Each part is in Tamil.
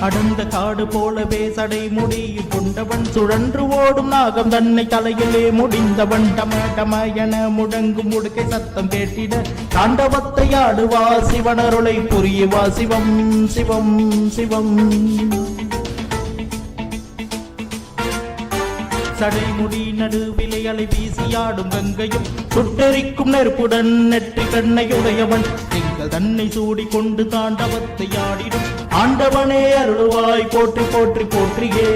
அடர்ந்த காடு போலவே சடை முடியும் கொண்டவன் சுழன்று ஓடும் நாகம் தன்னை தலையிலே முடிந்தவன் டம என முழங்கும் முடுக்கை சத்தம் கேட்டிட தாண்டவத்தை ஆடுவா சிவனருளை புரியுவா சிவம் சிவம் சிவம். சடைமுடி நடுவிலை அலை வீசியாடும் கங்கையும் சுட்டெரிக்கும் நெருப்புடன் நெற்றி கண்ணையுடையவன் எங்கள் தன்னை சூடிக்கொண்டு தாண்டவத்தை ஆடிடும் ஆண்டவனே அருள்வாய் போற்றி போற்றி போற்றியே.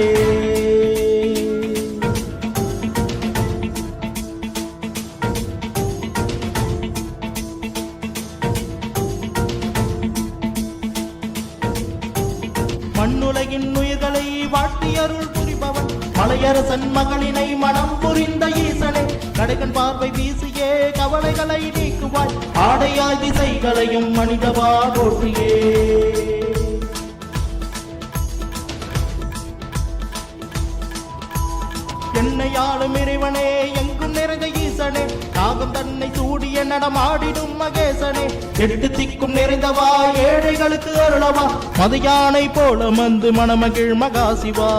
மண்ணுலகின் உயிர்களை வாட்டி அருள் புரிபவன் மலையரசன் மகளினை மனம் புரிந்த ஈசனே கடைகன் பார்வை வீசியே கவலைகளை நீக்குவாய் ஆடையாய் திசைகளையும் மனிதவா போற்றியே. என்னையாளும் இறைவனே எங்கும் நிறைந்த ஈசனே காகம் தன்னை சூடிய நடமாடிடும் மகேசனே எட்டு திக்கும் நிறைந்தவா ஏழைகளுக்கு அருளவா மதையானை போல வந்து மணமகிழ் மகாசிவா.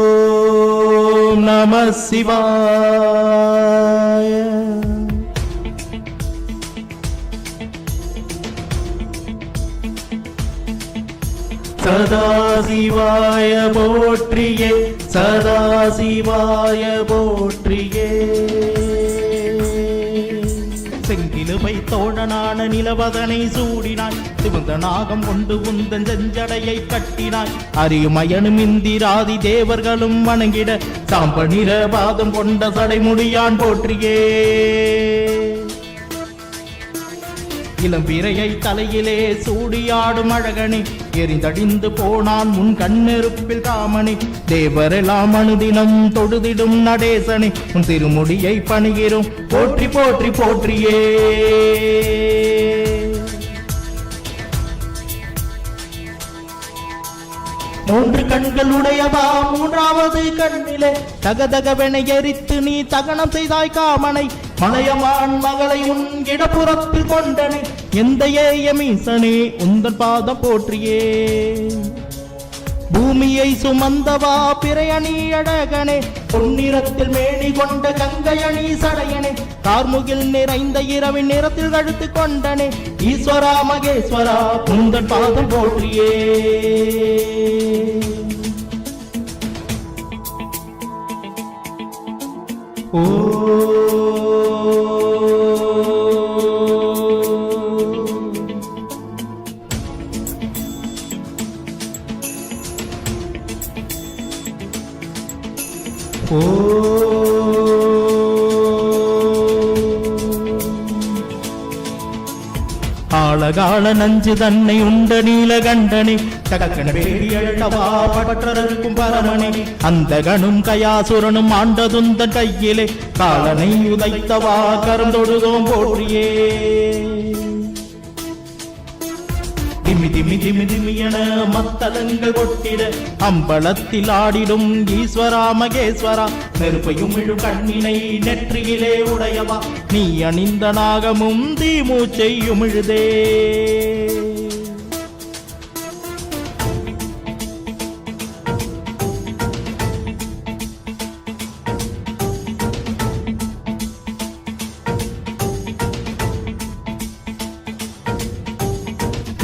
ஓம் நம சிவாய. சதாசிவாய போற்றியே சதாசிவாய போற்றியே. செங்கிலுவை தோழனான நிலவதனை சூடினாய் சிவந்த நாகம் கொண்டு உந்தன் செஞ்சடையை கட்டினாய் அரியுமயனும் இந்திராதி தேவர்களும் வணங்கிட சாம்ப நிறபாதம் கொண்ட சடைமுடியான் போற்றியே. இளம் பிறையை தலையிலே சூடியாடும் அழகனே எரிந்தடிந்து போனான் முன் கண்ணெருப்பில் ராமனே தேவரெல்லாம் அனுதினம் தொழுதிடும் நடேசனே உன் திருமுடியை பணிகிறோம் போற்றி போற்றி போற்றியே. மூன்று கண்களுடையவா மூன்றாவது கண்ணிலே தகதகவென எரித்து நீ தகனம் செய்தாய் காமனை மலையமான் மகளை உன் இடப்புறத்தில் கொண்டனே எந்த ஏயமீசனே உந்தன் பாதம் போற்றியே. பூமியை சுமந்தவா பிறையணி அழகனே பொன்னிறத்தில் மேனி கொண்ட கங்கையணி சடையனே கார்முகில் நிறைந்த இரவின் நிறத்தில் கழுத்து கொண்டனே ஈஸ்வரா மகேஸ்வரா உந்தன் பாதம் போற்றியே. ஓ ஆழகால நஞ்சு தன்னை உண்ட நீலகண்டனே தகக்கன வேடியழவா பற்றருக்கும் பரமனே அந்த கணும் கயாசுரனும் ஆண்டதுந்த கையிலே காலனை உதைத்தவா கருந்தொழுதோம் போற்றியே. திமி திமி திமி திமியன மத்தலங்கள் கொட்டிட அம்பலத்தில் ஆடிடும் ஈஸ்வரா மகேஸ்வரா நெருப்பையும் இழு கண்ணினை நெற்றியிலே உடையவா நீ அணிந்த நாகமும் தீமூச்சையும் இழுதே.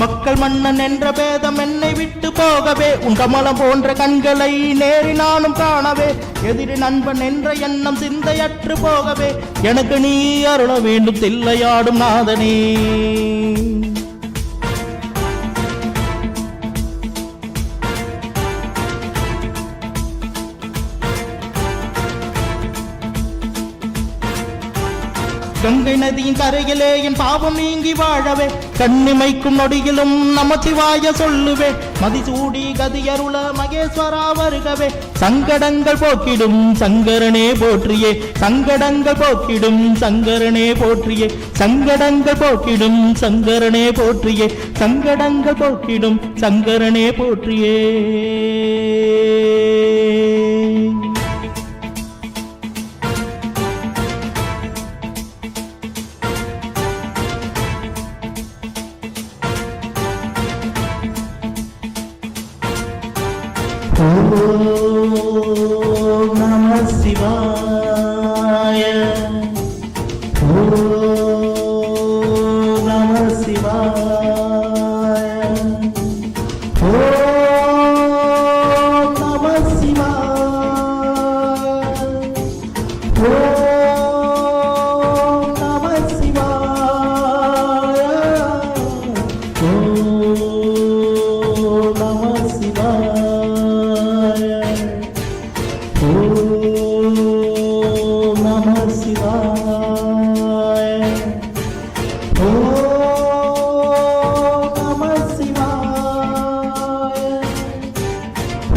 மக்கள் மன்னன் என்ற பேதம் என்னை விட்டு போகவே உன் கமலம் போன்ற கண்களை நேரி நானும் காணவே எதிரி நண்பன் என்ற எண்ணம் சிந்தையற்று போகவே எனக்கு நீ அருள வேண்டும் தில்லையாடும் நாதனே. கங்கை நதியின் கரையிலே என் பாவம் நீங்கி வாழவே கண்ணிமைக்கும் நொடியிலும் நமச்சிவாய சொல்லுவே மதிசூடி கதியருள மகேஸ்வரா வருகவே சங்கடங்கள் போக்கிடும் சங்கரனே போற்றியே சங்கடங்கள் போக்கிடும் சங்கரனே போற்றியே சங்கடங்கள் போக்கிடும் சங்கரனே போற்றியே சங்கடங்கள் போக்கிடும் சங்கரனே போற்றியே. ஓம் நம சிவாய. ஓம் நம சிவாய. ஓம் நம சிவாய. ஓம் நம சிவாய. ஓம் நம சிவாய. ஓம் நம சிவாய. ஓம் நம சிவாய.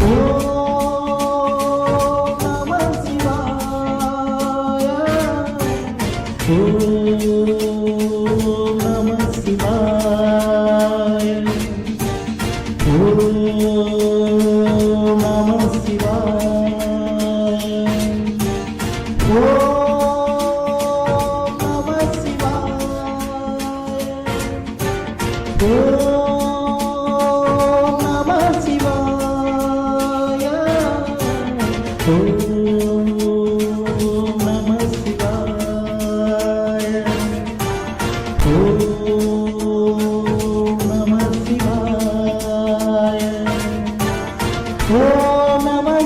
ஓம் நம சிவாய. ஓம் நம சிவாய. ஓம் நம சிவாய. ஓம் நம சிவாய. ஓம்